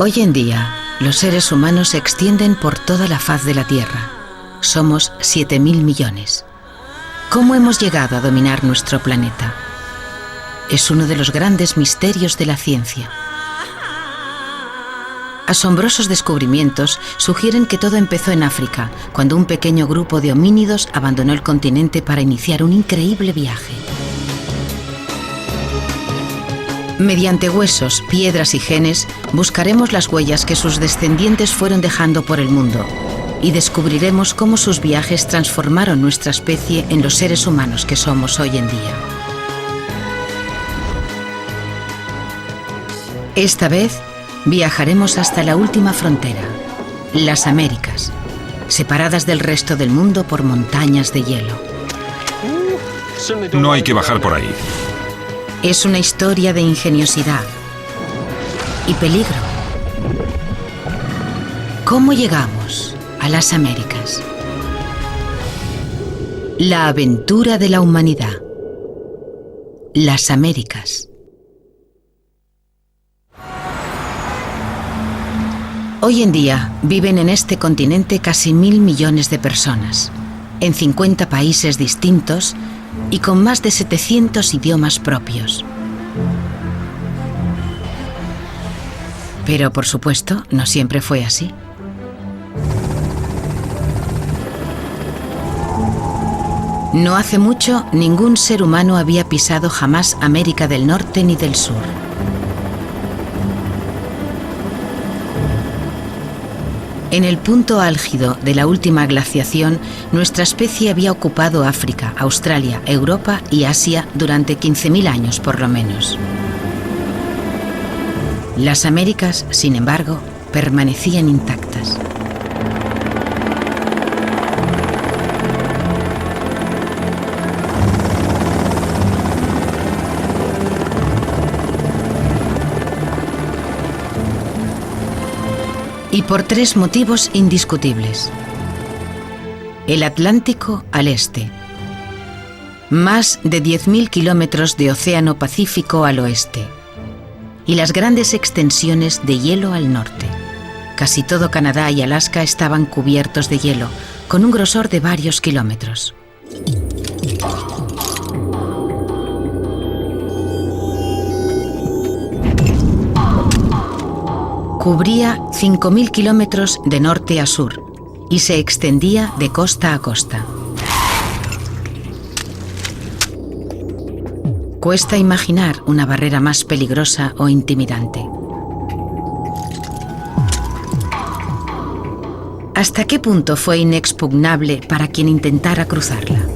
Hoy en día, los seres humanos se extienden por toda la faz de la Tierra. Somos 7.000 millones. ¿Cómo hemos llegado a dominar nuestro planeta? Es uno de los grandes misterios de la ciencia. Asombrosos descubrimientos sugieren que todo empezó en África, cuando un pequeño grupo de homínidos abandonó el continente para iniciar un increíble viaje. Mediante huesos, piedras y genes, buscaremos las huellas que sus descendientes fueron dejando por el mundo y descubriremos cómo sus viajes transformaron nuestra especie en los seres humanos que somos hoy en día. Esta vez viajaremos hasta la última frontera, las Américas, separadas del resto del mundo por montañas de hielo. No hay que bajar por ahí. Es una historia de ingeniosidad y peligro. ¿Cómo llegamos a las Américas? La aventura de la humanidad. Las Américas. Hoy en día viven en este continente casi 1.000 millones de personas, en 50 países distintos y con más de 700 idiomas propios. Pero, por supuesto, no siempre fue así. No hace mucho, ningún ser humano había pisado jamás América del Norte ni del Sur. En el punto álgido de la última glaciación, nuestra especie había ocupado África, Australia, Europa y Asia durante 15.000 años por lo menos. Las Américas, sin embargo, permanecían intactas. Y por tres motivos indiscutibles. El Atlántico al este. Más de 10.000 kilómetros de océano Pacífico al oeste. Y las grandes extensiones de hielo al norte. Casi todo Canadá y Alaska estaban cubiertos de hielo, con un grosor de varios kilómetros. Cubría 5.000 kilómetros de norte a sur y se extendía de costa a costa. Cuesta imaginar una barrera más peligrosa o intimidante. ¿Hasta qué punto fue inexpugnable para quien intentara cruzarla?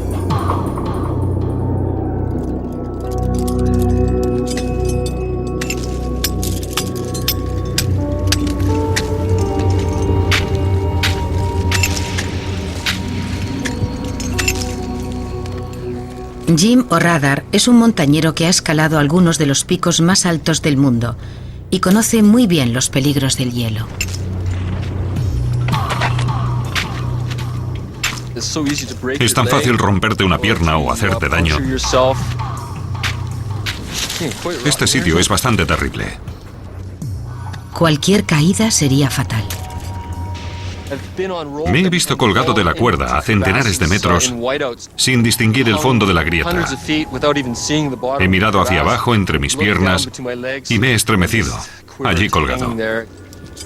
Jim O'Radar es un montañero que ha escalado algunos de los picos más altos del mundo y conoce muy bien los peligros del hielo. Es tan fácil romperte una pierna o hacerte daño. Este sitio es bastante terrible. Cualquier caída sería fatal. Me he visto colgado de la cuerda a centenares de metros sin distinguir el fondo de la grieta. He mirado hacia abajo entre mis piernas y me he estremecido, allí colgado.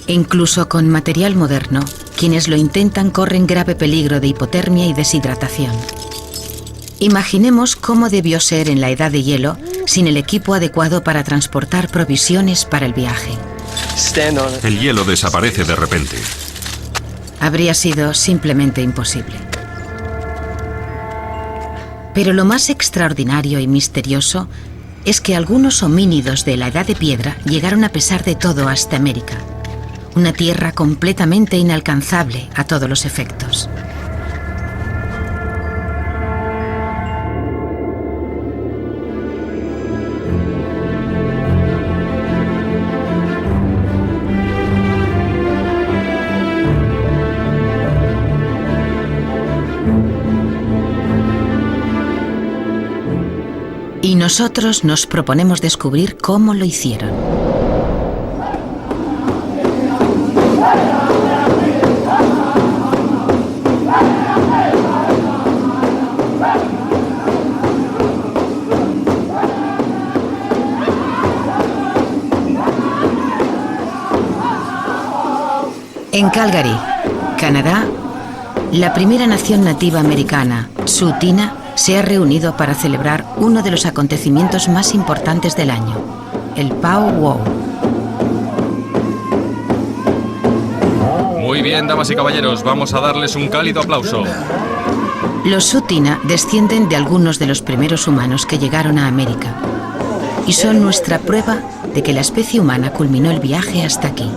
Incluso con material moderno, quienes lo intentan corren grave peligro de hipotermia y deshidratación. Imaginemos cómo debió ser en la edad de hielo sin el equipo adecuado para transportar provisiones para el viaje. El hielo desaparece de repente. Habría sido simplemente imposible. Pero lo más extraordinario y misterioso es que algunos homínidos de la Edad de Piedra llegaron a pesar de todo hasta América, una tierra completamente inalcanzable a todos los efectos. Y nosotros nos proponemos descubrir cómo lo hicieron. En Calgary, Canadá, la primera nación nativa americana, Tsuut'ina, se ha reunido para celebrar uno de los acontecimientos más importantes del año, el Powwow. Muy bien, damas y caballeros, vamos a darles un cálido aplauso. Los Tsuut'ina descienden de algunos de los primeros humanos que llegaron a América y son nuestra prueba de que la especie humana culminó el viaje hasta aquí.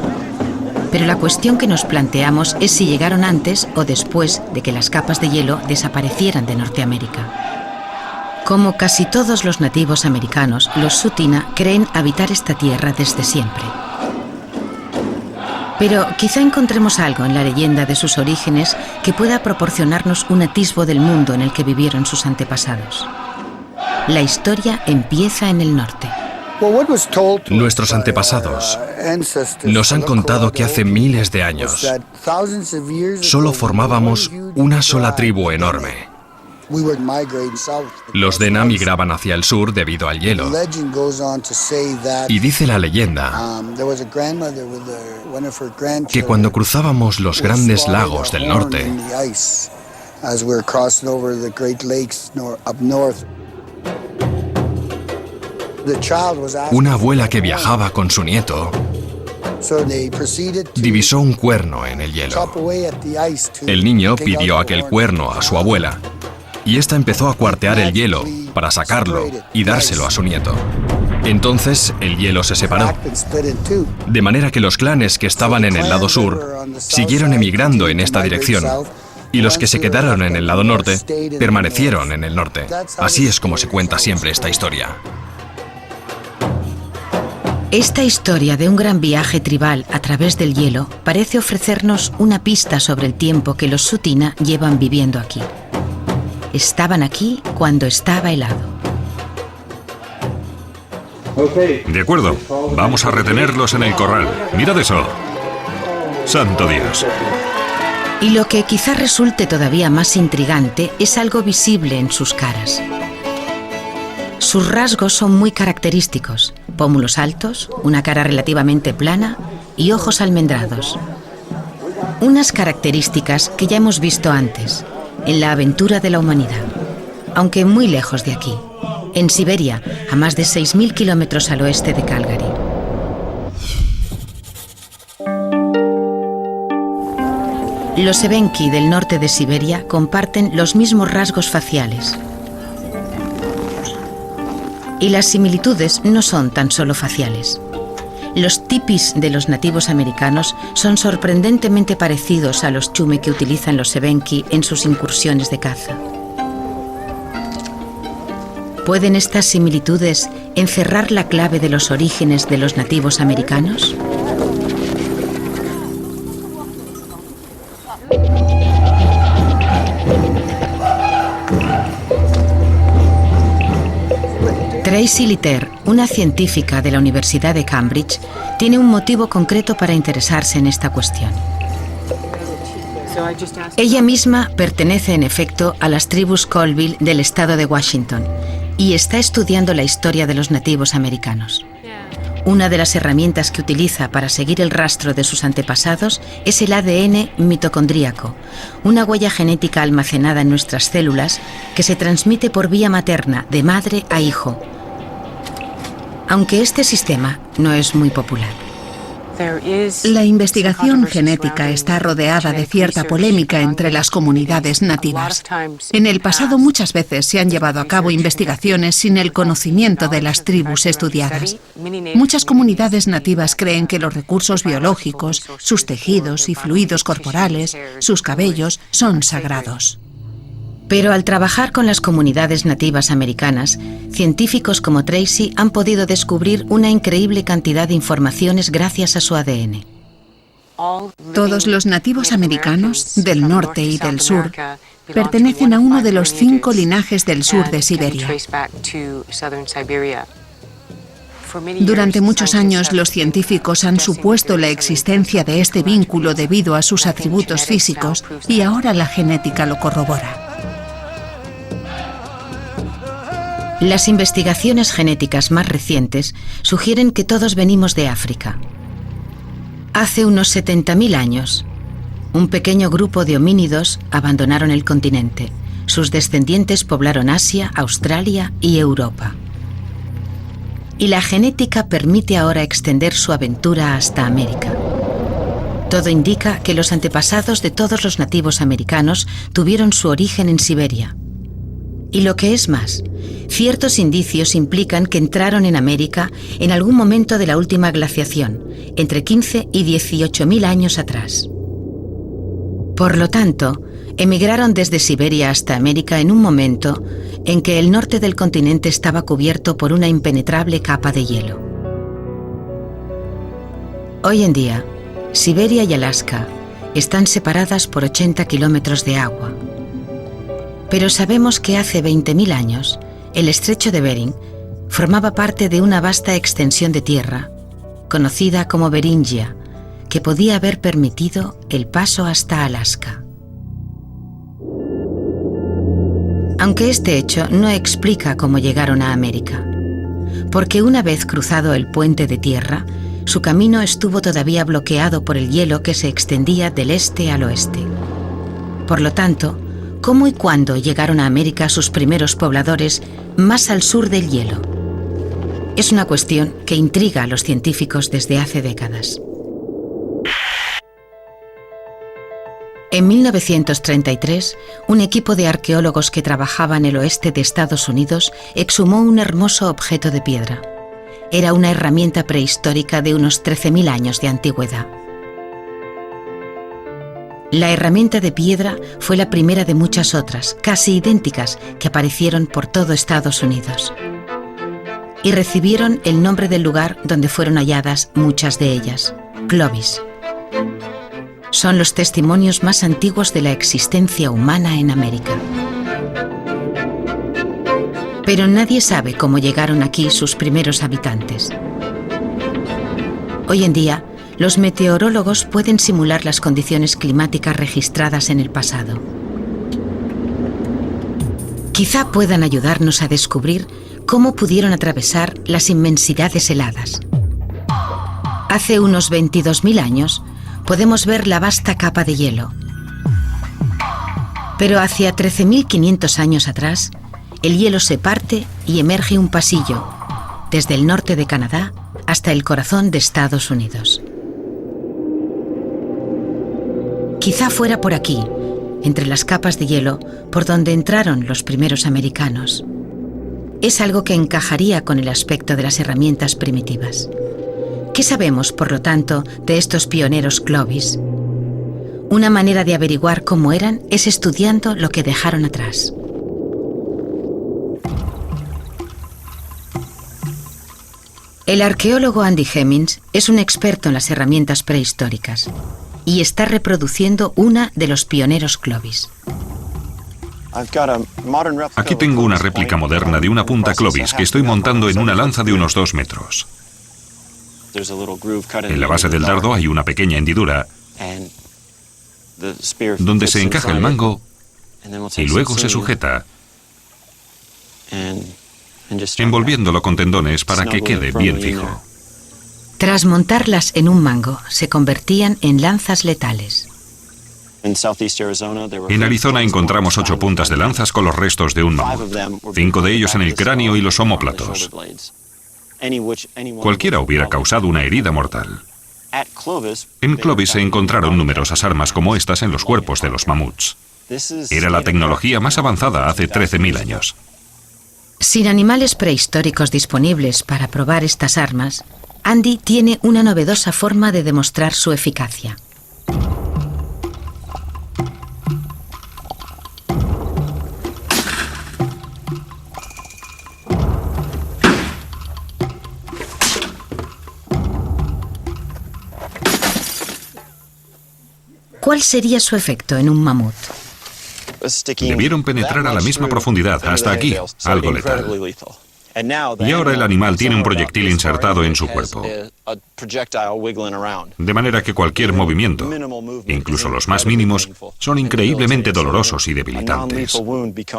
Pero la cuestión que nos planteamos es si llegaron antes o después de que las capas de hielo desaparecieran de Norteamérica. Como casi todos los nativos americanos, los Tsuut'ina creen habitar esta tierra desde siempre. Pero quizá encontremos algo en la leyenda de sus orígenes que pueda proporcionarnos un atisbo del mundo en el que vivieron sus antepasados. La historia empieza en el norte. Nuestros antepasados nos han contado que hace miles de años solo formábamos una sola tribu enorme. Los Dena migraban hacia el sur debido al hielo. Y dice la leyenda que cuando cruzábamos los grandes lagos del norte, una abuela que viajaba con su nieto divisó un cuerno en el hielo. El niño pidió aquel cuerno a su abuela y ésta empezó a cuartear el hielo para sacarlo y dárselo a su nieto. Entonces el hielo se separó, de manera que los clanes que estaban en el lado sur siguieron emigrando en esta dirección y los que se quedaron en el lado norte permanecieron en el norte. Así es como se cuenta siempre esta historia. Esta historia de un gran viaje tribal a través del hielo parece ofrecernos una pista sobre el tiempo que los Tsuut'ina llevan viviendo aquí. Estaban aquí cuando estaba helado. De acuerdo, vamos a retenerlos en el corral. Mirad eso. ¡Santo Dios! Y lo que quizá resulte todavía más intrigante es algo visible en sus caras. Sus rasgos son muy característicos: pómulos altos, una cara relativamente plana y ojos almendrados. Unas características que ya hemos visto antes, en la aventura de la humanidad, aunque muy lejos de aquí, en Siberia, a más de 6.000 kilómetros al oeste de Calgary. Los Evenki del norte de Siberia comparten los mismos rasgos faciales. Y las similitudes no son tan solo faciales. Los tipis de los nativos americanos son sorprendentemente parecidos a los chume que utilizan los Evenki en sus incursiones de caza. ¿Pueden estas similitudes encerrar la clave de los orígenes de los nativos americanos? Tracy Litter, una científica de la Universidad de Cambridge, tiene un motivo concreto para interesarse en esta cuestión. Ella misma pertenece en efecto a las tribus Colville del estado de Washington y está estudiando la historia de los nativos americanos. Una de las herramientas que utiliza para seguir el rastro de sus antepasados es el ADN mitocondríaco, una huella genética almacenada en nuestras células que se transmite por vía materna de madre a hijo, aunque este sistema no es muy popular. La investigación genética está rodeada de cierta polémica entre las comunidades nativas. En el pasado muchas veces se han llevado a cabo investigaciones sin el conocimiento de las tribus estudiadas. Muchas comunidades nativas creen que los recursos biológicos, sus tejidos y fluidos corporales, sus cabellos, son sagrados. Pero al trabajar con las comunidades nativas americanas, científicos como Tracy han podido descubrir una increíble cantidad de informaciones gracias a su ADN. Todos los nativos americanos del norte y del sur pertenecen a uno de los 5 linajes del sur de Siberia. Durante muchos años, los científicos han supuesto la existencia de este vínculo debido a sus atributos físicos y ahora la genética lo corrobora. Las investigaciones genéticas más recientes sugieren que todos venimos de África. Hace unos 70.000 años, Un pequeño grupo de homínidos abandonaron el continente. Sus descendientes poblaron Asia, Australia y Europa. Y la genética permite ahora extender su aventura hasta América. Todo indica que los antepasados de todos los nativos americanos tuvieron su origen en Siberia. Y lo que es más, ciertos indicios implican que entraron en América en algún momento de la última glaciación, entre 15 y 18.000 años atrás. Por lo tanto, emigraron desde Siberia hasta América en un momento en que el norte del continente estaba cubierto por una impenetrable capa de hielo. Hoy en día, Siberia y Alaska están separadas por 80 kilómetros de agua. Pero sabemos que hace 20.000 años, el estrecho de Bering formaba parte de una vasta extensión de tierra, conocida como Beringia, que podía haber permitido el paso hasta Alaska. Aunque este hecho no explica cómo llegaron a América, porque una vez cruzado el puente de tierra, su camino estuvo todavía bloqueado por el hielo que se extendía del este al oeste. Por lo tanto, ¿cómo y cuándo llegaron a América sus primeros pobladores más al sur del hielo? Es una cuestión que intriga a los científicos desde hace décadas. En 1933, un equipo de arqueólogos que trabajaba en el oeste de Estados Unidos exhumó un hermoso objeto de piedra. Era una herramienta prehistórica de unos 13.000 años de antigüedad. La herramienta de piedra fue la primera de muchas otras, casi idénticas, que aparecieron por todo Estados Unidos. Y recibieron el nombre del lugar donde fueron halladas muchas de ellas, Clovis. Son los testimonios más antiguos de la existencia humana en América. Pero nadie sabe cómo llegaron aquí sus primeros habitantes. Hoy en día, los meteorólogos pueden simular las condiciones climáticas registradas en el pasado. Quizá puedan ayudarnos a descubrir cómo pudieron atravesar las inmensidades heladas. Hace unos 22.000 años, podemos ver la vasta capa de hielo. Pero hacia 13.500 años atrás, el hielo se parte y emerge un pasillo, desde el norte de Canadá hasta el corazón de Estados Unidos. Quizá fuera por aquí, entre las capas de hielo, por donde entraron los primeros americanos. Es algo que encajaría con el aspecto de las herramientas primitivas. ¿Qué sabemos, por lo tanto, de estos pioneros Clovis? Una manera de averiguar cómo eran es estudiando lo que dejaron atrás. El arqueólogo Andy Hemmings es un experto en las herramientas prehistóricas y está reproduciendo una de los pioneros Clovis. Aquí tengo una réplica moderna de una punta Clovis que estoy montando en una lanza de unos 2 metros. En la base del dardo hay una pequeña hendidura donde se encaja el mango y luego se sujeta, envolviéndolo con tendones para que quede bien fijo. Tras montarlas en un mango, se convertían en lanzas letales. En Arizona encontramos 8 puntas de lanzas con los restos de un mamut, 5 de ellos en el cráneo y los omóplatos. Cualquiera hubiera causado una herida mortal. En Clovis se encontraron numerosas armas como estas en los cuerpos de los mamuts. Era la tecnología más avanzada hace 13.000 años. Sin animales prehistóricos disponibles para probar estas armas, Andy tiene una novedosa forma de demostrar su eficacia. ¿Cuál sería su efecto en un mamut? Debieron penetrar a la misma profundidad, hasta aquí, algo letal. Y ahora el animal tiene un proyectil insertado en su cuerpo. De manera que cualquier movimiento, incluso los más mínimos, son increíblemente dolorosos y debilitantes.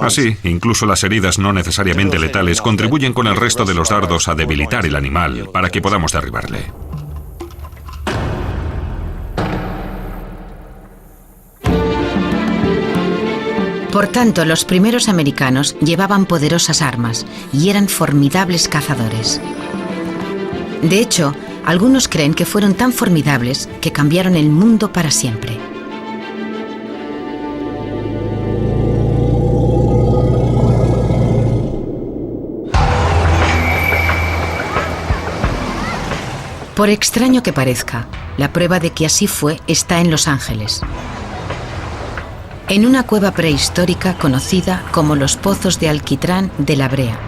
Así, incluso las heridas no necesariamente letales contribuyen con el resto de los dardos a debilitar el animal para que podamos derribarle. Por tanto, los primeros americanos llevaban poderosas armas y eran formidables cazadores. De hecho, algunos creen que fueron tan formidables que cambiaron el mundo para siempre. Por extraño que parezca, la prueba de que así fue está en Los Ángeles, en una cueva prehistórica conocida como los Pozos de Alquitrán de La Brea.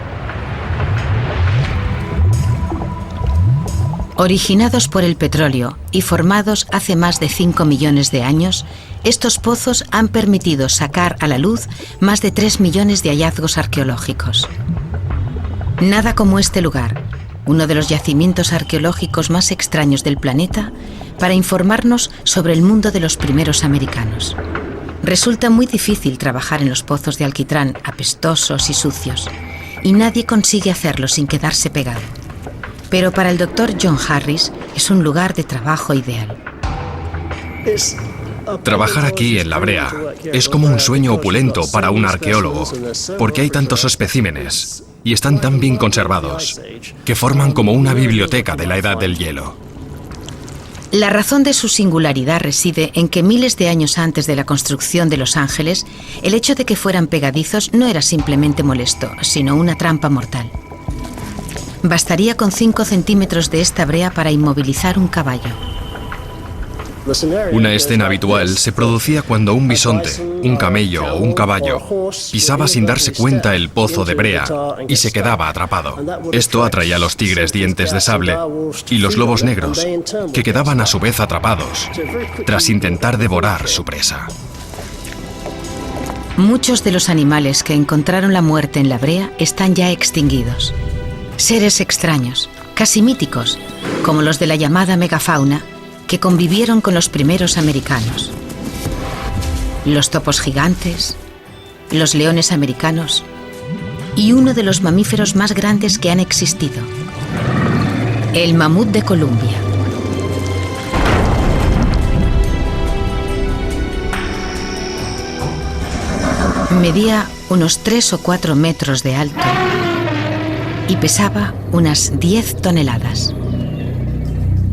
Originados por el petróleo y formados hace más de 5 millones de años, estos pozos han permitido sacar a la luz más de 3 millones de hallazgos arqueológicos. Nada como este lugar, uno de los yacimientos arqueológicos más extraños del planeta, para informarnos sobre el mundo de los primeros americanos. Resulta muy difícil trabajar en los pozos de alquitrán apestosos y sucios, y nadie consigue hacerlo sin quedarse pegado. Pero para el Dr. John Harris es un lugar de trabajo ideal. Trabajar aquí en La Brea es como un sueño opulento para un arqueólogo, porque hay tantos especímenes y están tan bien conservados que forman como una biblioteca de la Edad del Hielo. La razón de su singularidad reside en que miles de años antes de la construcción de Los Ángeles, el hecho de que fueran pegadizos no era simplemente molesto, sino una trampa mortal. Bastaría con 5 centímetros de esta brea para inmovilizar un caballo. Una escena habitual se producía cuando un bisonte, un camello o un caballo pisaba sin darse cuenta el pozo de brea y se quedaba atrapado. Esto atraía a los tigres dientes de sable y los lobos negros, que quedaban a su vez atrapados tras intentar devorar su presa. Muchos de los animales que encontraron la muerte en la brea están ya extinguidos. Seres extraños, casi míticos, como los de la llamada megafauna, que convivieron con los primeros americanos. Los topos gigantes, los leones americanos y uno de los mamíferos más grandes que han existido, el mamut de Columbia. Medía unos 3 o 4 metros de alto y pesaba unas 10 toneladas.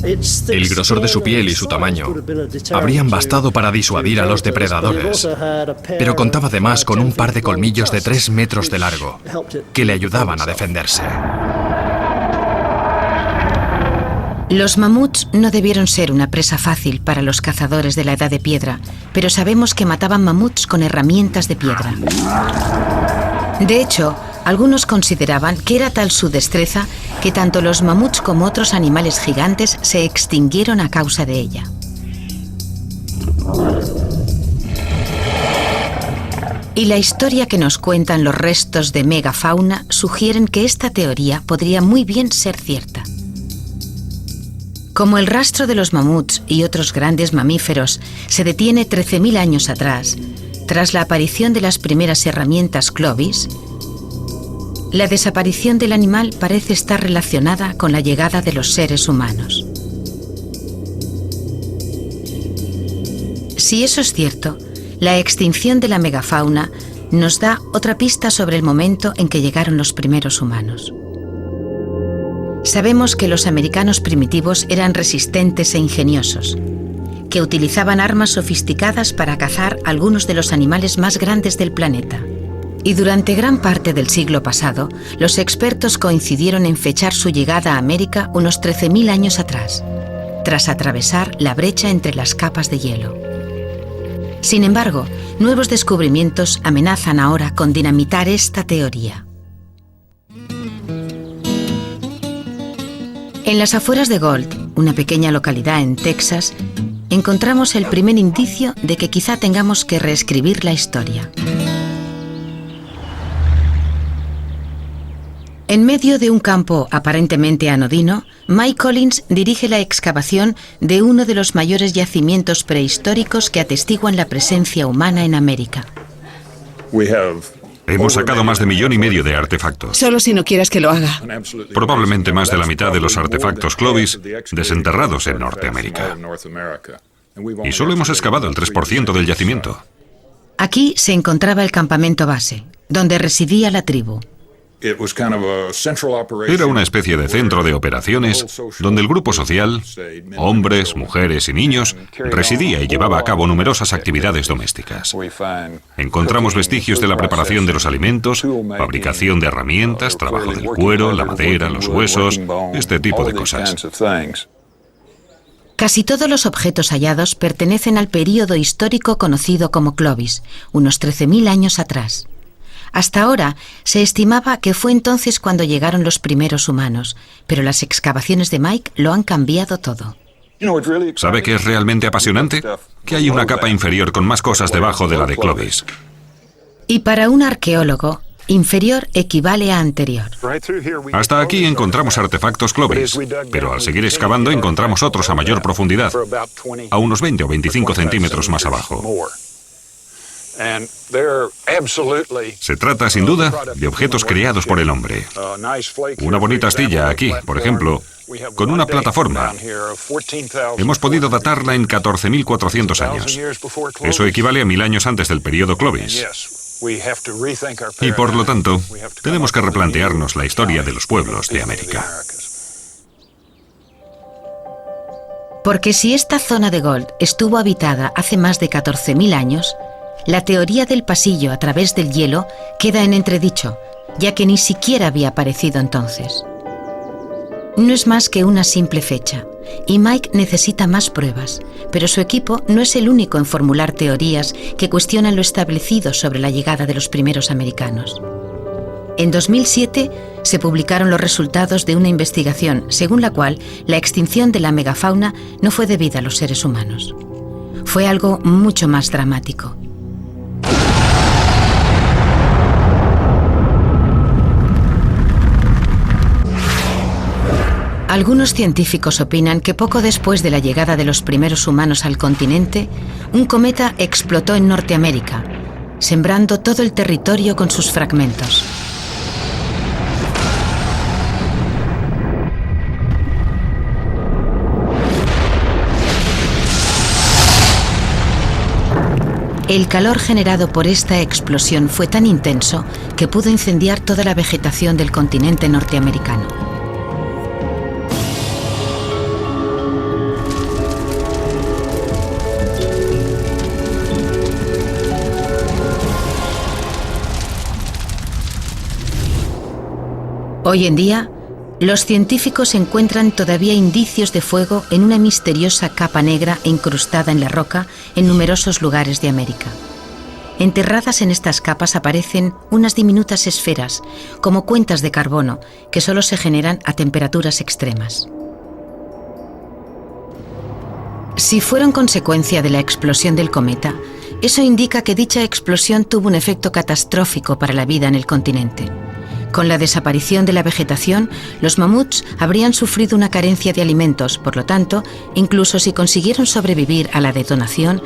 El grosor de su piel y su tamaño habrían bastado para disuadir a los depredadores, pero contaba además con un par de colmillos de 3 metros de largo que le ayudaban a defenderse. Los mamuts no debieron ser una presa fácil para los cazadores de la Edad de Piedra, pero sabemos que mataban mamuts con herramientas de piedra. De hecho, algunos consideraban que era tal su destreza que tanto los mamuts como otros animales gigantes se extinguieron a causa de ella. Y la historia que nos cuentan los restos de megafauna sugieren que esta teoría podría muy bien ser cierta. Como el rastro de los mamuts y otros grandes mamíferos se detiene 13.000 años atrás, tras la aparición de las primeras herramientas Clovis, la desaparición del animal parece estar relacionada con la llegada de los seres humanos. Si eso es cierto, la extinción de la megafauna nos da otra pista sobre el momento en que llegaron los primeros humanos. Sabemos que los americanos primitivos eran resistentes e ingeniosos, que utilizaban armas sofisticadas para cazar algunos de los animales más grandes del planeta. Y durante gran parte del siglo pasado, los expertos coincidieron en fechar su llegada a América unos 13.000 años atrás, tras atravesar la brecha entre las capas de hielo. Sin embargo, nuevos descubrimientos amenazan ahora con dinamitar esta teoría. En las afueras de Galt, una pequeña localidad en Texas, encontramos el primer indicio de que quizá tengamos que reescribir la historia. En medio de un campo aparentemente anodino, Mike Collins dirige la excavación de uno de los mayores yacimientos prehistóricos que atestiguan la presencia humana en América. Hemos sacado más de 1,5 millones de artefactos. Solo si no quieres que lo haga. Probablemente más de la mitad de los artefactos Clovis desenterrados en Norteamérica. Y solo hemos excavado el 3% del yacimiento. Aquí se encontraba el campamento base, donde residía la tribu. Era una especie de centro de operaciones donde el grupo social, hombres, mujeres y niños, residía y llevaba a cabo numerosas actividades domésticas. Encontramos vestigios de la preparación de los alimentos, fabricación de herramientas, trabajo del cuero, la madera, los huesos, este tipo de cosas. Casi todos los objetos hallados pertenecen al período histórico conocido como Clovis, unos 13.000 años atrás. Hasta ahora se estimaba que fue entonces cuando llegaron los primeros humanos, pero las excavaciones de Mike lo han cambiado todo. ¿Sabe qué es realmente apasionante? Que hay una capa inferior con más cosas debajo de la de Clovis. Y para un arqueólogo, inferior equivale a anterior. Hasta aquí encontramos artefactos Clovis, pero al seguir excavando encontramos otros a mayor profundidad, a unos 20 o 25 centímetros más abajo. Se trata, sin duda, de objetos creados por el hombre. Una bonita astilla aquí, por ejemplo, con una plataforma. Hemos podido datarla en 14.400 años. Eso equivale a 1.000 años antes del período Clovis. Y por lo tanto, tenemos que replantearnos la historia de los pueblos de América. Porque si esta zona de Gold estuvo habitada hace más de 14.000 años, la teoría del pasillo a través del hielo queda en entredicho, ya que ni siquiera había aparecido entonces. No es más que una simple fecha, y Mike necesita más pruebas, pero su equipo no es el único en formular teorías que cuestionan lo establecido sobre la llegada de los primeros americanos. En 2007 se publicaron los resultados de una investigación según la cual la extinción de la megafauna no fue debida a los seres humanos. Fue algo mucho más dramático. Algunos científicos opinan que poco después de la llegada de los primeros humanos al continente, un cometa explotó en Norteamérica, sembrando todo el territorio con sus fragmentos. El calor generado por esta explosión fue tan intenso que pudo incendiar toda la vegetación del continente norteamericano. Hoy en día, los científicos encuentran todavía indicios de fuego en una misteriosa capa negra incrustada en la roca en numerosos lugares de América. Enterradas en estas capas aparecen unas diminutas esferas, como cuentas de carbono, que solo se generan a temperaturas extremas. Si fueron consecuencia de la explosión del cometa, eso indica que dicha explosión tuvo un efecto catastrófico para la vida en el continente. Con la desaparición de la vegetación, los mamuts habrían sufrido una carencia de alimentos, por lo tanto, incluso si consiguieron sobrevivir a la detonación,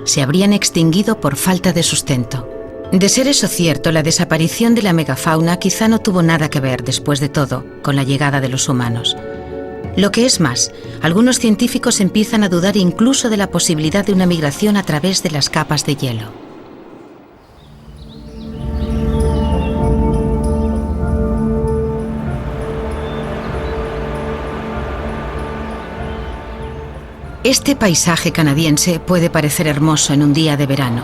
se habrían extinguido por falta de sustento. De ser eso cierto, la desaparición de la megafauna quizá no tuvo nada que ver, después de todo, con la llegada de los humanos. Lo que es más, algunos científicos empiezan a dudar incluso de la posibilidad de una migración a través de las capas de hielo. Este paisaje canadiense puede parecer hermoso en un día de verano,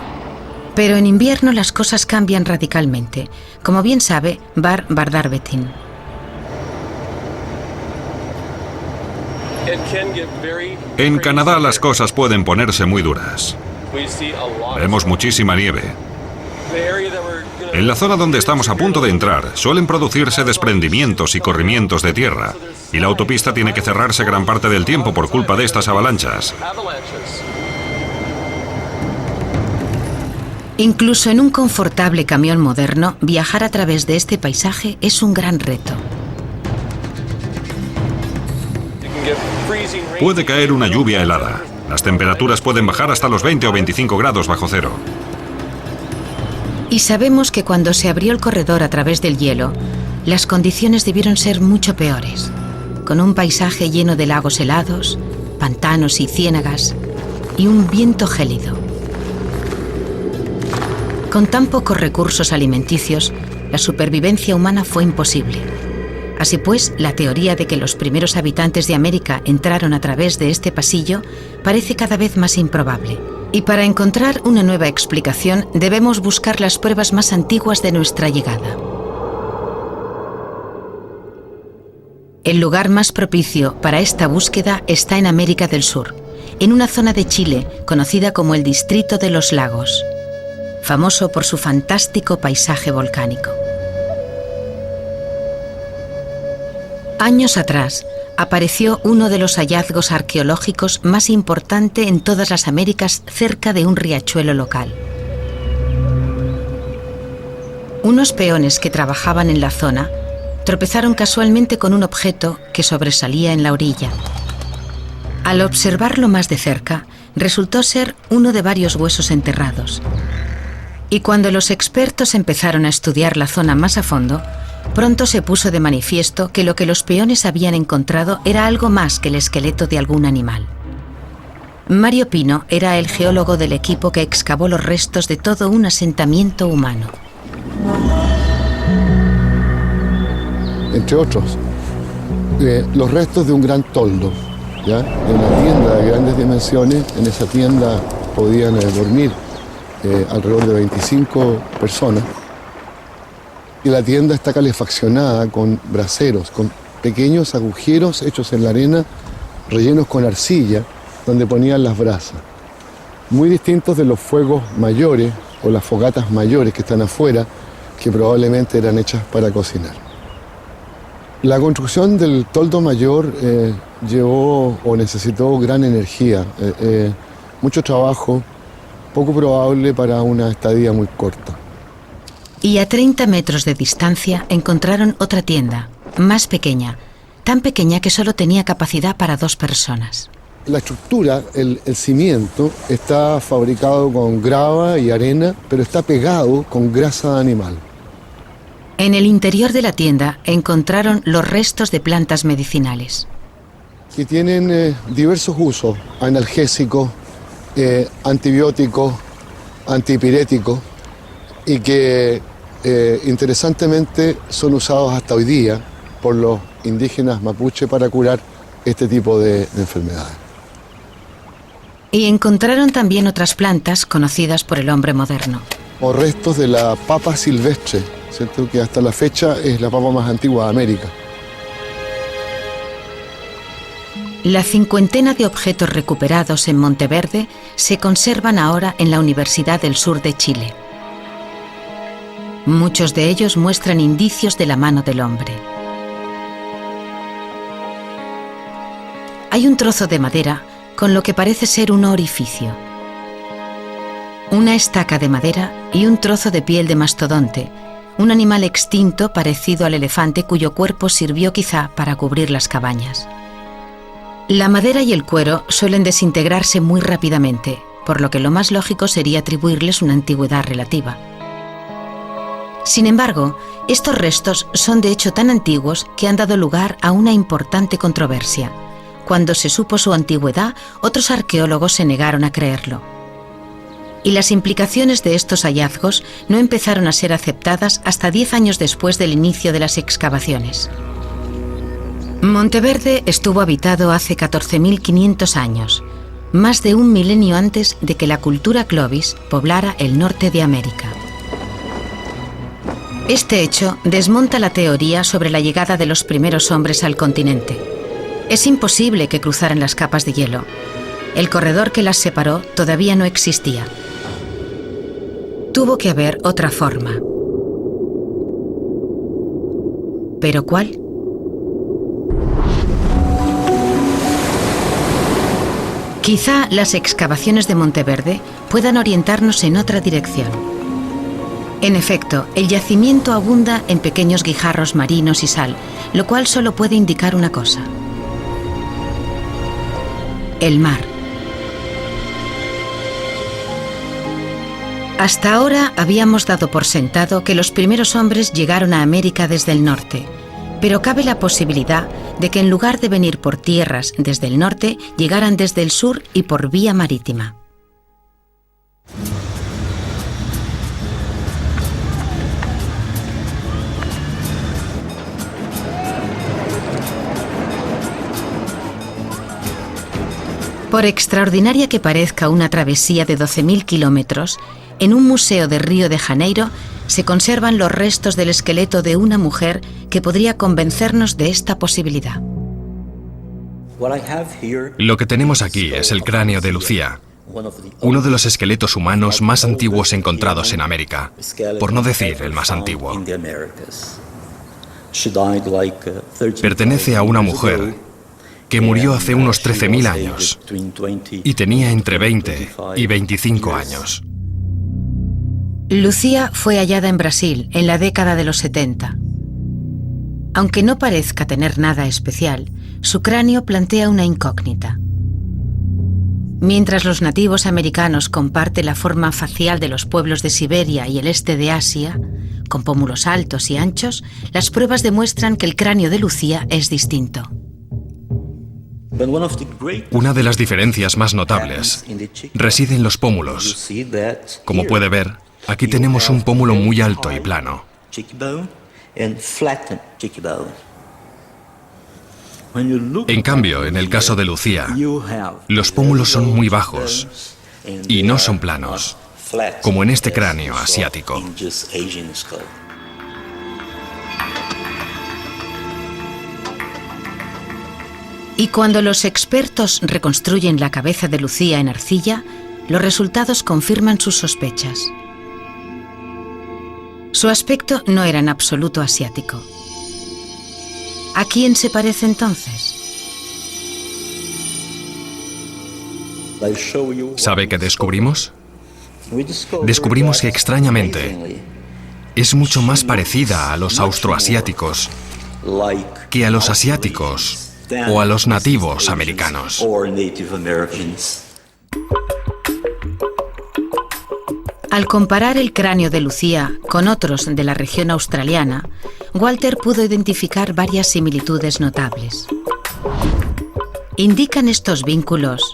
pero en invierno las cosas cambian radicalmente, como bien sabe Bar Vardarvetin. En Canadá las cosas pueden ponerse muy duras. Vemos muchísima nieve. En la zona donde estamos a punto de entrar suelen producirse desprendimientos y corrimientos de tierra, y la autopista tiene que cerrarse gran parte del tiempo por culpa de estas avalanchas. Incluso en un confortable camión moderno, viajar a través de este paisaje es un gran reto. Puede caer una lluvia helada. Las temperaturas pueden bajar hasta los 20 o 25 grados bajo cero. Y sabemos que cuando se abrió el corredor a través del hielo, las condiciones debieron ser mucho peores, con un paisaje lleno de lagos helados, pantanos y ciénagas, y un viento gélido. Con tan pocos recursos alimenticios, la supervivencia humana fue imposible. Así pues, la teoría de que los primeros habitantes de América entraron a través de este pasillo parece cada vez más improbable. Y para encontrar una nueva explicación, debemos buscar las pruebas más antiguas de nuestra llegada. El lugar más propicio para esta búsqueda está en América del Sur, en una zona de Chile conocida como el Distrito de los Lagos, famoso por su fantástico paisaje volcánico. Años atrás, apareció uno de los hallazgos arqueológicos más importantes en todas las Américas cerca de un riachuelo local. Unos peones que trabajaban en la zona tropezaron casualmente con un objeto que sobresalía en la orilla. Al observarlo más de cerca, resultó ser uno de varios huesos enterrados. Y cuando los expertos empezaron a estudiar la zona más a fondo, pronto se puso de manifiesto que lo que los peones habían encontrado era algo más que el esqueleto de algún animal. Mario Pino era el geólogo del equipo que excavó los restos de todo un asentamiento humano. Entre otros, los restos de un gran toldo, ¿ya? En una tienda de grandes dimensiones. En esa tienda podían dormir alrededor de 25 personas. Y la tienda está calefaccionada con braseros, con pequeños agujeros hechos en la arena, rellenos con arcilla, donde ponían las brasas. Muy distintos de los fuegos mayores o las fogatas mayores que están afuera, que probablemente eran hechas para cocinar. La construcción del toldo mayor llevó o necesitó gran energía, mucho trabajo, poco probable para una estadía muy corta. Y a 30 metros de distancia encontraron otra tienda, más pequeña, tan pequeña que solo tenía capacidad para 2 personas. La estructura, el cimiento, está fabricado con grava y arena, pero está pegado con grasa de animal. En el interior de la tienda encontraron los restos de plantas medicinales. Que tienen diversos usos, analgésicos, antibióticos, antipiréticos, y que interesantemente son usados hasta hoy día por los indígenas mapuche para curar este tipo de enfermedades. Y encontraron también otras plantas conocidas por el hombre moderno. O restos de la papa silvestre, ¿cierto? Que hasta la fecha es la papa más antigua de América. La 50 de objetos recuperados en Monteverde se conservan ahora en la Universidad del Sur de Chile. Muchos de ellos muestran indicios de la mano del hombre. Hay un trozo de madera con lo que parece ser un orificio, una estaca de madera y un trozo de piel de mastodonte, un animal extinto parecido al elefante cuyo cuerpo sirvió quizá para cubrir las cabañas. La madera y el cuero suelen desintegrarse muy rápidamente, por lo que lo más lógico sería atribuirles una antigüedad relativa. Sin embargo, estos restos son de hecho tan antiguos que han dado lugar a una importante controversia. Cuando se supo su antigüedad, otros arqueólogos se negaron a creerlo. Y las implicaciones de estos hallazgos no empezaron a ser aceptadas hasta 10 años después del inicio de las excavaciones. Monteverde estuvo habitado hace 14.500 años, más de un milenio antes de que la cultura Clovis poblara el norte de América. Este hecho desmonta la teoría sobre la llegada de los primeros hombres al continente. Es imposible que cruzaran las capas de hielo. El corredor que las separó todavía no existía. Tuvo que haber otra forma. ¿Pero cuál? Quizá las excavaciones de Monteverde puedan orientarnos en otra dirección. En efecto, el yacimiento abunda en pequeños guijarros marinos y sal, lo cual solo puede indicar una cosa: el mar. Hasta ahora habíamos dado por sentado que los primeros hombres llegaron a América desde el norte, pero cabe la posibilidad de que en lugar de venir por tierras desde el norte, llegaran desde el sur y por vía marítima. Por extraordinaria que parezca una travesía de 12.000 kilómetros, en un museo de Río de Janeiro se conservan los restos del esqueleto de una mujer que podría convencernos de esta posibilidad. Lo que tenemos aquí es el cráneo de Lucía, uno de los esqueletos humanos más antiguos encontrados en América, por no decir el más antiguo. Pertenece a una mujer que murió hace unos 13.000 años y tenía entre 20 y 25 años. Lucía fue hallada en Brasil en la década de los 70. Aunque no parezca tener nada especial, su cráneo plantea una incógnita. Mientras los nativos americanos comparten la forma facial de los pueblos de Siberia y el este de Asia, con pómulos altos y anchos, las pruebas demuestran que el cráneo de Lucía es distinto. Una de las diferencias más notables reside en los pómulos. Como puede ver, aquí tenemos un pómulo muy alto y plano. En cambio, en el caso de Lucía, los pómulos son muy bajos y no son planos, como en este cráneo asiático. Y cuando los expertos reconstruyen la cabeza de Lucía en arcilla, los resultados confirman sus sospechas. Su aspecto no era en absoluto asiático. ¿A quién se parece entonces? ¿Sabe qué descubrimos? Descubrimos que extrañamente es mucho más parecida a los austroasiáticos que a los asiáticos o a los nativos americanos. Al comparar el cráneo de Lucía con otros de la región australiana, Walter pudo identificar varias similitudes notables. ¿Indican estos vínculos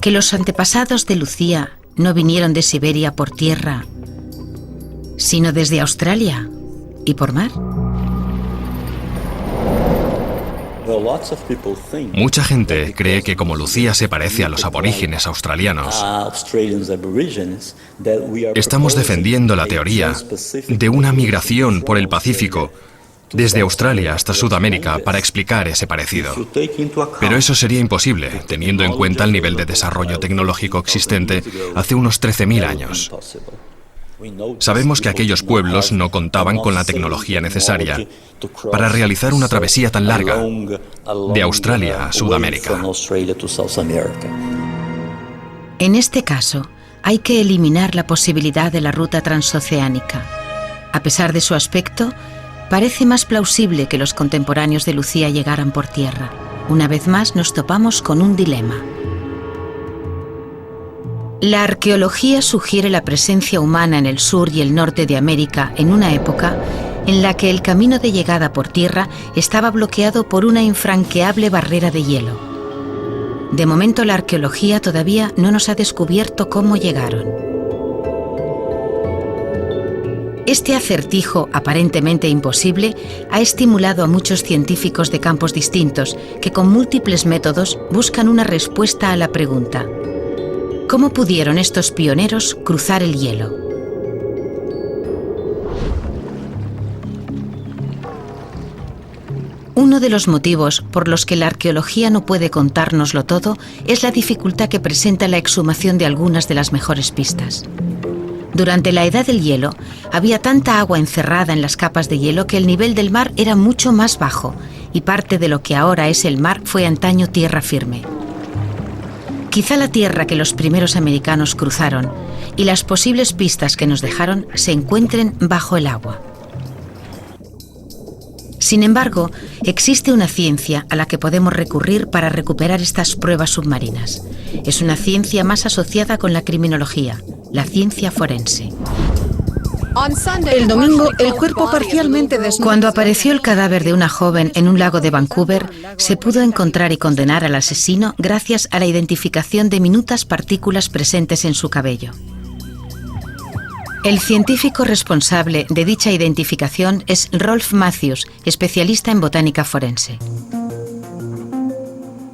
que los antepasados de Lucía no vinieron de Siberia por tierra, sino desde Australia y por mar? Mucha gente cree que como Lucía se parece a los aborígenes australianos, estamos defendiendo la teoría de una migración por el Pacífico desde Australia hasta Sudamérica para explicar ese parecido. Pero eso sería imposible, teniendo en cuenta el nivel de desarrollo tecnológico existente hace unos 13.000 años. Sabemos que aquellos pueblos no contaban con la tecnología necesaria para realizar una travesía tan larga de Australia a Sudamérica. En este caso, hay que eliminar la posibilidad de la ruta transoceánica. A pesar de su aspecto, parece más plausible que los contemporáneos de Lucía llegaran por tierra. Una vez más nos topamos con un dilema. La arqueología sugiere la presencia humana en el sur y el norte de América en una época en la que el camino de llegada por tierra estaba bloqueado por una infranqueable barrera de hielo. De momento, la arqueología todavía no nos ha descubierto cómo llegaron. Este acertijo, aparentemente imposible, ha estimulado a muchos científicos de campos distintos que con múltiples métodos buscan una respuesta a la pregunta: ¿cómo pudieron estos pioneros cruzar el hielo? Uno de los motivos por los que la arqueología no puede contárnoslo todo es la dificultad que presenta la exhumación de algunas de las mejores pistas. Durante la Edad del Hielo, había tanta agua encerrada en las capas de hielo que el nivel del mar era mucho más bajo, y parte de lo que ahora es el mar fue antaño tierra firme. Quizá la tierra que los primeros americanos cruzaron y las posibles pistas que nos dejaron se encuentren bajo el agua. Sin embargo, existe una ciencia a la que podemos recurrir para recuperar estas pruebas submarinas. Es una ciencia más asociada con la criminología, la ciencia forense. El domingo, el cuerpo parcialmente desnudo. Cuando apareció el cadáver de una joven en un lago de Vancouver, se pudo encontrar y condenar al asesino gracias a la identificación de minutas partículas presentes en su cabello. El científico responsable de dicha identificación es Rolf Matthews, especialista en botánica forense.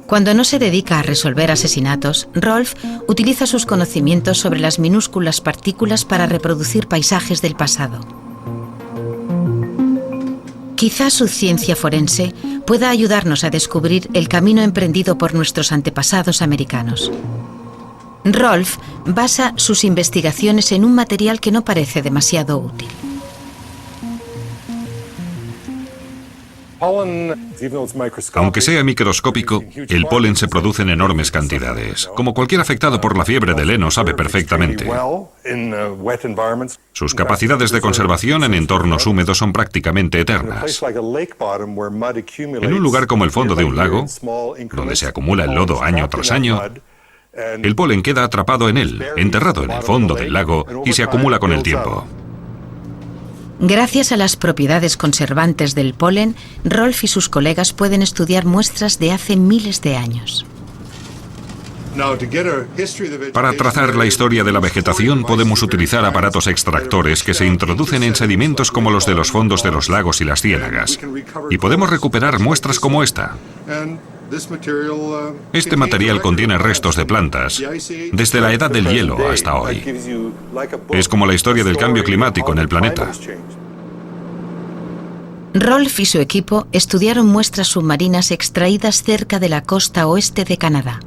Cuando no se dedica a resolver asesinatos, Rolf utiliza sus conocimientos sobre las minúsculas partículas para reproducir paisajes del pasado. Quizá su ciencia forense pueda ayudarnos a descubrir el camino emprendido por nuestros antepasados americanos. Rolf basa sus investigaciones en un material que no parece demasiado útil. Aunque sea microscópico, el polen se produce en enormes cantidades, como cualquier afectado por la fiebre del heno sabe perfectamente. Sus capacidades de conservación en entornos húmedos son prácticamente eternas. En un lugar como el fondo de un lago, donde se acumula el lodo año tras año, el polen queda atrapado en él, enterrado en el fondo del lago y se acumula con el tiempo. Gracias a las propiedades conservantes del polen, Rolf y sus colegas pueden estudiar muestras de hace miles de años. Para trazar la historia de la vegetación podemos utilizar aparatos extractores que se introducen en sedimentos como los de los fondos de los lagos y las ciénagas. Y podemos recuperar muestras como esta. Este material contiene restos de plantas, desde la edad del hielo hasta hoy. Es como la historia del cambio climático en el planeta. Rolf y su equipo estudiaron muestras submarinas extraídas cerca de la costa oeste de Canadá.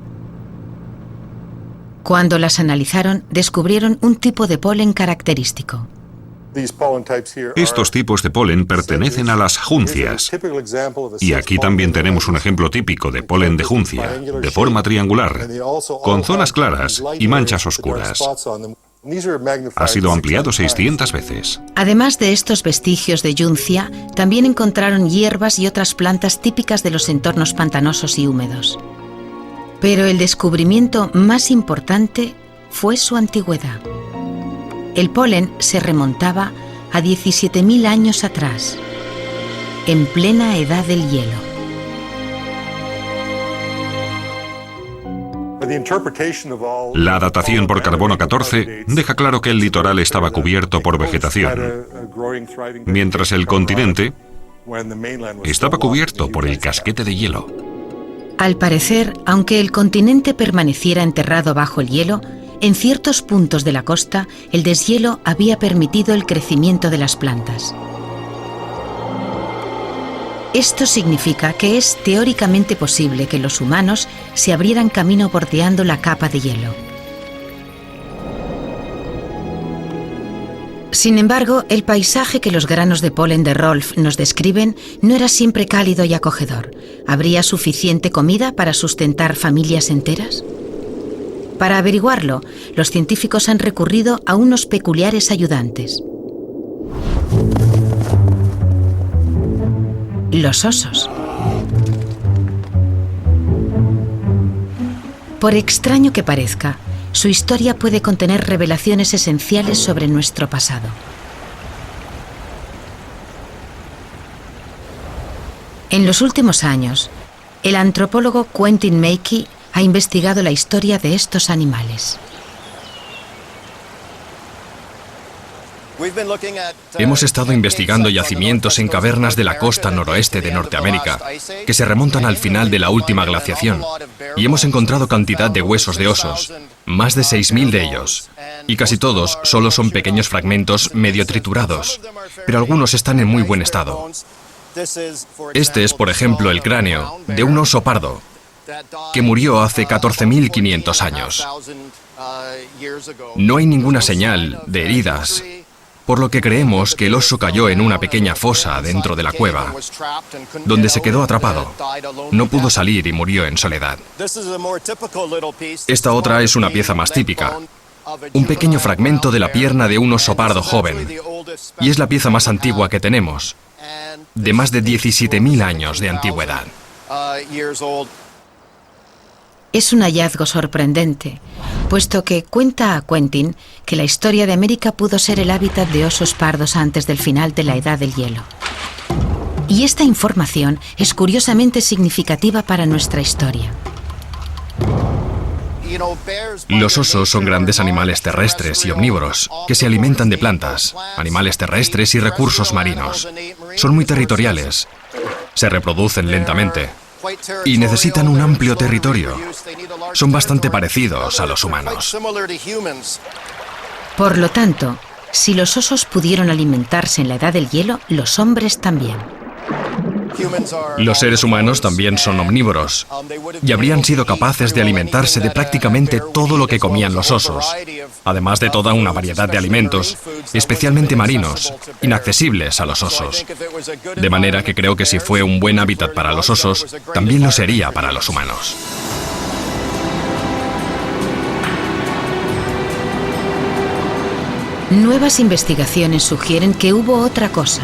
Cuando las analizaron, descubrieron un tipo de polen característico. Estos tipos de polen pertenecen a las juncias. Y aquí también tenemos un ejemplo típico de polen de juncia, de forma triangular, con zonas claras y manchas oscuras. Ha sido ampliado 600 veces. Además de estos vestigios de juncia, también encontraron hierbas y otras plantas típicas de los entornos pantanosos y húmedos. Pero el descubrimiento más importante fue su antigüedad. El polen se remontaba a 17.000 años atrás, en plena edad del hielo. La datación por carbono 14 deja claro que el litoral estaba cubierto por vegetación, mientras el continente estaba cubierto por el casquete de hielo. Al parecer, aunque el continente permaneciera enterrado bajo el hielo, en ciertos puntos de la costa, el deshielo había permitido el crecimiento de las plantas. Esto significa que es teóricamente posible que los humanos se abrieran camino bordeando la capa de hielo. Sin embargo, el paisaje que los granos de polen de Rolf nos describen no era siempre cálido y acogedor. ¿Habría suficiente comida para sustentar familias enteras? Para averiguarlo, los científicos han recurrido a unos peculiares ayudantes: los osos. Por extraño que parezca, su historia puede contener revelaciones esenciales sobre nuestro pasado. En los últimos años, el antropólogo Quentin Mackey ha investigado la historia de estos animales. Hemos estado investigando yacimientos en cavernas de la costa noroeste de Norteamérica, que se remontan al final de la última glaciación, y hemos encontrado cantidad de huesos de osos, más de 6.000 de ellos, y casi todos solo son pequeños fragmentos medio triturados, pero algunos están en muy buen estado. Este es, por ejemplo, el cráneo de un oso pardo, que murió hace 14.500 años. No hay ninguna señal de heridas, por lo que creemos que el oso cayó en una pequeña fosa dentro de la cueva, donde se quedó atrapado. No pudo salir y murió en soledad. Esta otra es una pieza más típica, un pequeño fragmento de la pierna de un oso pardo joven, y es la pieza más antigua que tenemos, de más de 17.000 años de antigüedad. Es un hallazgo sorprendente, puesto que cuenta a Quentin que la historia de América pudo ser el hábitat de osos pardos antes del final de la Edad del Hielo. Y esta información es curiosamente significativa para nuestra historia. Los osos son grandes animales terrestres y omnívoros, que se alimentan de plantas, animales terrestres y recursos marinos. Son muy territoriales. Se reproducen lentamente. y necesitan un amplio territorio. Son bastante parecidos a los humanos. Por lo tanto, si los osos pudieron alimentarse en la edad del hielo, los hombres también. Los seres humanos también son omnívoros y habrían sido capaces de alimentarse de prácticamente todo lo que comían los osos, además de toda una variedad de alimentos, especialmente marinos, inaccesibles a los osos. De manera que creo que si fue un buen hábitat para los osos, también lo sería para los humanos. Nuevas investigaciones sugieren que hubo otra cosa,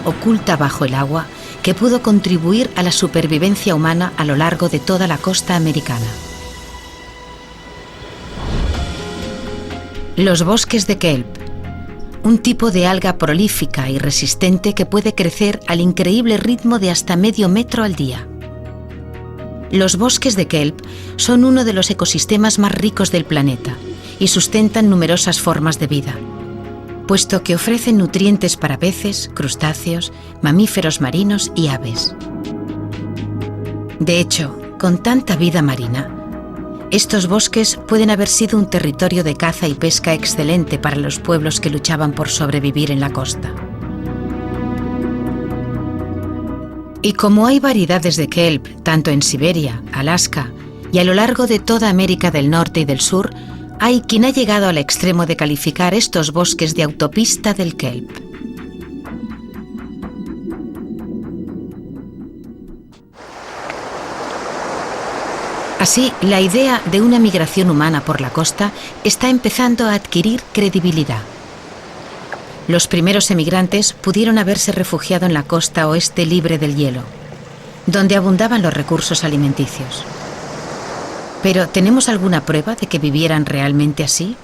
oculta bajo el agua, que pudo contribuir a la supervivencia humana a lo largo de toda la costa americana. Los bosques de kelp, un tipo de alga prolífica y resistente que puede crecer al increíble ritmo de hasta medio metro al día. Los bosques de kelp son uno de los ecosistemas más ricos del planeta y sustentan numerosas formas de vida, puesto que ofrecen nutrientes para peces, crustáceos, mamíferos marinos y aves. De hecho, con tanta vida marina, estos bosques pueden haber sido un territorio de caza y pesca excelente para los pueblos que luchaban por sobrevivir en la costa. Y como hay variedades de kelp tanto en Siberia, Alaska y a lo largo de toda América del Norte y del Sur, hay quien ha llegado al extremo de calificar estos bosques de autopista del kelp. Así, la idea de una migración humana por la costa está empezando a adquirir credibilidad. Los primeros emigrantes pudieron haberse refugiado en la costa oeste libre del hielo, donde abundaban los recursos alimenticios. Pero, ¿tenemos alguna prueba de que vivieran realmente así?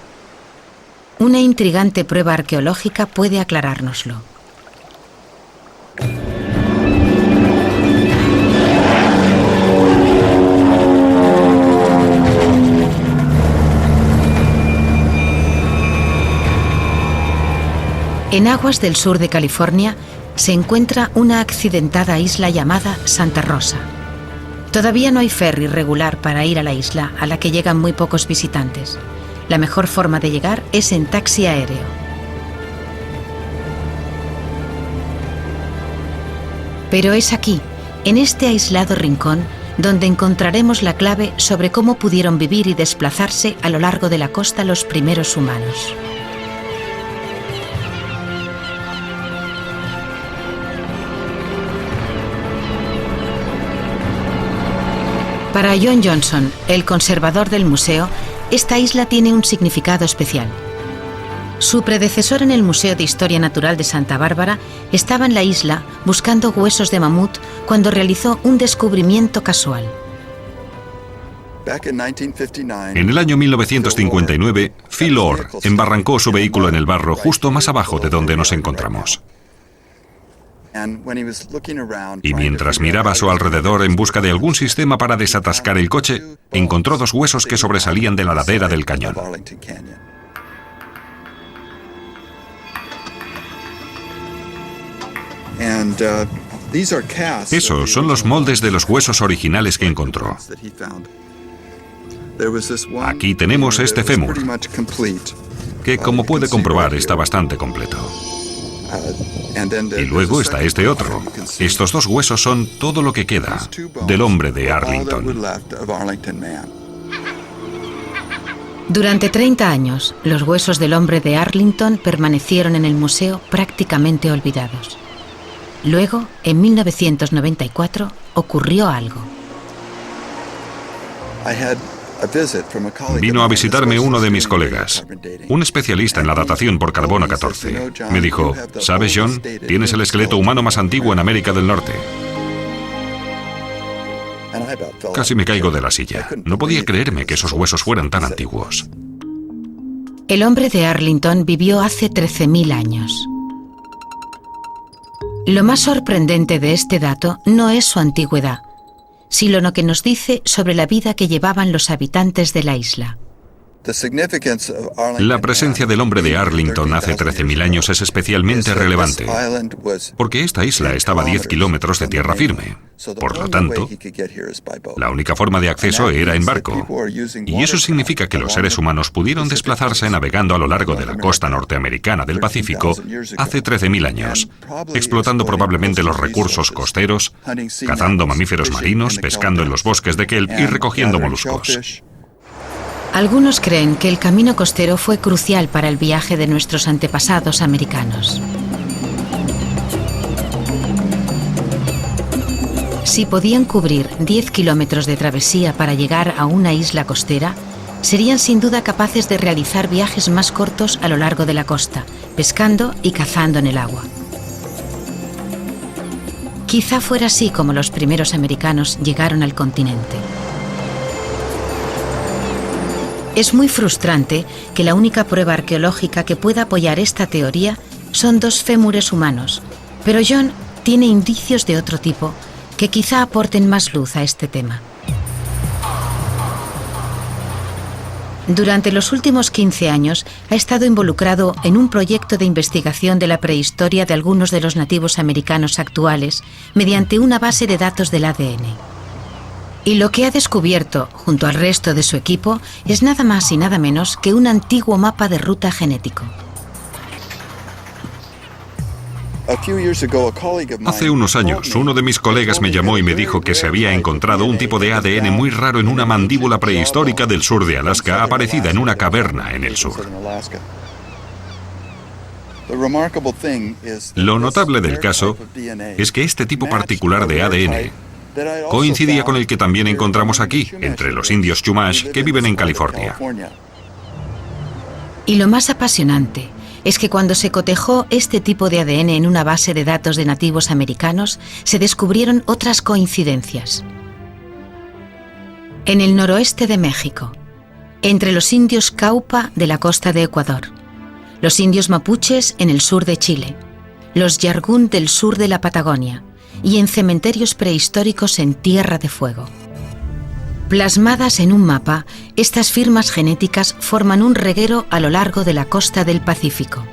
Una intrigante prueba arqueológica puede aclarárnoslo. En aguas del sur de California se encuentra una accidentada isla llamada Santa Rosa. Todavía no hay ferry regular para ir a la isla, a la que llegan muy pocos visitantes. La mejor forma de llegar es en taxi aéreo. Pero es aquí, en este aislado rincón, donde encontraremos la clave sobre cómo pudieron vivir y desplazarse a lo largo de la costa los primeros humanos. Para John Johnson, el conservador del museo, esta isla tiene un significado especial. Su predecesor en el Museo de Historia Natural de Santa Bárbara estaba en la isla buscando huesos de mamut cuando realizó un descubrimiento casual. En el año 1959, Phil Orr embarrancó su vehículo en el barro justo más abajo de donde nos encontramos. Y mientras miraba a su alrededor en busca de algún sistema para desatascar el coche, encontró dos huesos que sobresalían de la ladera del cañón. Esos son los moldes de los huesos originales que encontró. Aquí tenemos este fémur, que como puede comprobar está bastante completo. Y luego está este otro. Estos dos huesos son todo lo que queda del hombre de Arlington. Durante 30 años, los huesos del hombre de Arlington permanecieron en el museo prácticamente olvidados. Luego, en 1994, ocurrió algo. Vino a visitarme uno de mis colegas, un especialista en la datación por carbono 14. Me dijo, ¿sabes, John? Tienes el esqueleto humano más antiguo en América del Norte. Casi me caigo de la silla. No podía creerme que esos huesos fueran tan antiguos. El hombre de Arlington vivió hace 13.000 años. Lo más sorprendente de este dato no es su antigüedad, sino lo que nos dice sobre la vida que llevaban los habitantes de la isla. La presencia del hombre de Arlington hace 13.000 años es especialmente relevante, porque esta isla estaba a 10 kilómetros de tierra firme. Por lo tanto, la única forma de acceso era en barco. Y eso significa que los seres humanos pudieron desplazarse navegando a lo largo de la costa norteamericana del Pacífico hace 13.000 años, explotando probablemente los recursos costeros, cazando mamíferos marinos, pescando en los bosques de kelp y recogiendo moluscos. Algunos creen que el camino costero fue crucial para el viaje de nuestros antepasados americanos. Si podían cubrir 10 kilómetros de travesía para llegar a una isla costera, serían sin duda capaces de realizar viajes más cortos a lo largo de la costa, pescando y cazando en el agua. Quizá fuera así como los primeros americanos llegaron al continente. Es muy frustrante que la única prueba arqueológica que pueda apoyar esta teoría son 2 fémures humanos, pero John tiene indicios de otro tipo que quizá aporten más luz a este tema. Durante los últimos 15 años ha estado involucrado en un proyecto de investigación de la prehistoria de algunos de los nativos americanos actuales mediante una base de datos del ADN. Y lo que ha descubierto, junto al resto de su equipo, es nada más y nada menos que un antiguo mapa de ruta genético. Hace unos años, uno de mis colegas me llamó y me dijo que se había encontrado un tipo de ADN muy raro en una mandíbula prehistórica del sur de Alaska, aparecida en una caverna en el sur. Lo notable del caso es que este tipo particular de ADN coincidía con el que también encontramos aquí, entre los indios Chumash que viven en California. Y lo más apasionante es que cuando se cotejó este tipo de ADN en una base de datos de nativos americanos, se descubrieron otras coincidencias. En el noroeste de México, entre los indios Caupa de la costa de Ecuador, los indios mapuches en el sur de Chile, los Yargún del sur de la Patagonia, y en cementerios prehistóricos en Tierra de Fuego. Plasmadas en un mapa, estas firmas genéticas forman un reguero a lo largo de la costa del Pacífico.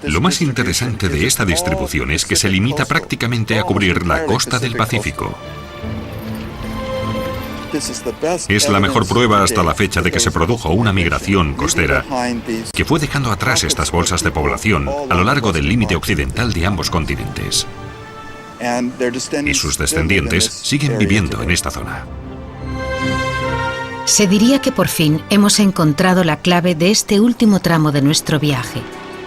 Lo más interesante de esta distribución es que se limita prácticamente a cubrir la costa del Pacífico. Es la mejor prueba hasta la fecha de que se produjo una migración costera que fue dejando atrás estas bolsas de población a lo largo del límite occidental de ambos continentes. Y sus descendientes siguen viviendo en esta zona. Se diría que por fin hemos encontrado la clave de este último tramo de nuestro viaje,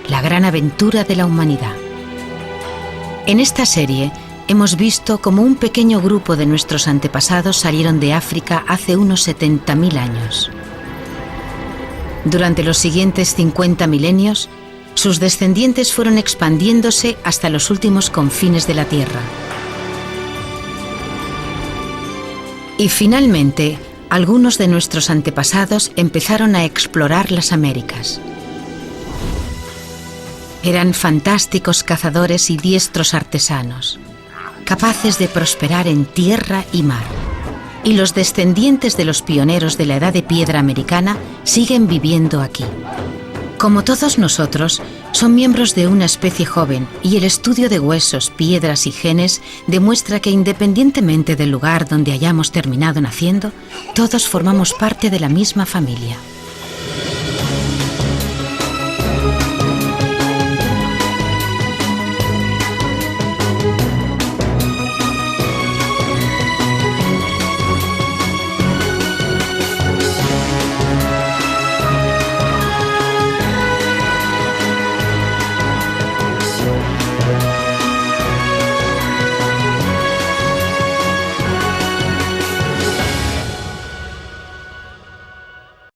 la gran aventura de la humanidad. En esta serie hemos visto cómo un pequeño grupo de nuestros antepasados salieron de África hace unos 70.000 años. Durante los siguientes 50 milenios, sus descendientes fueron expandiéndose hasta los últimos confines de la Tierra. Y finalmente, algunos de nuestros antepasados empezaron a explorar las Américas. Eran fantásticos cazadores y diestros artesanos, capaces de prosperar en tierra y mar. Y los descendientes de los pioneros de la Edad de Piedra americana siguen viviendo aquí. Como todos nosotros, son miembros de una especie joven y el estudio de huesos, piedras y genes demuestra que independientemente del lugar donde hayamos terminado naciendo, todos formamos parte de la misma familia.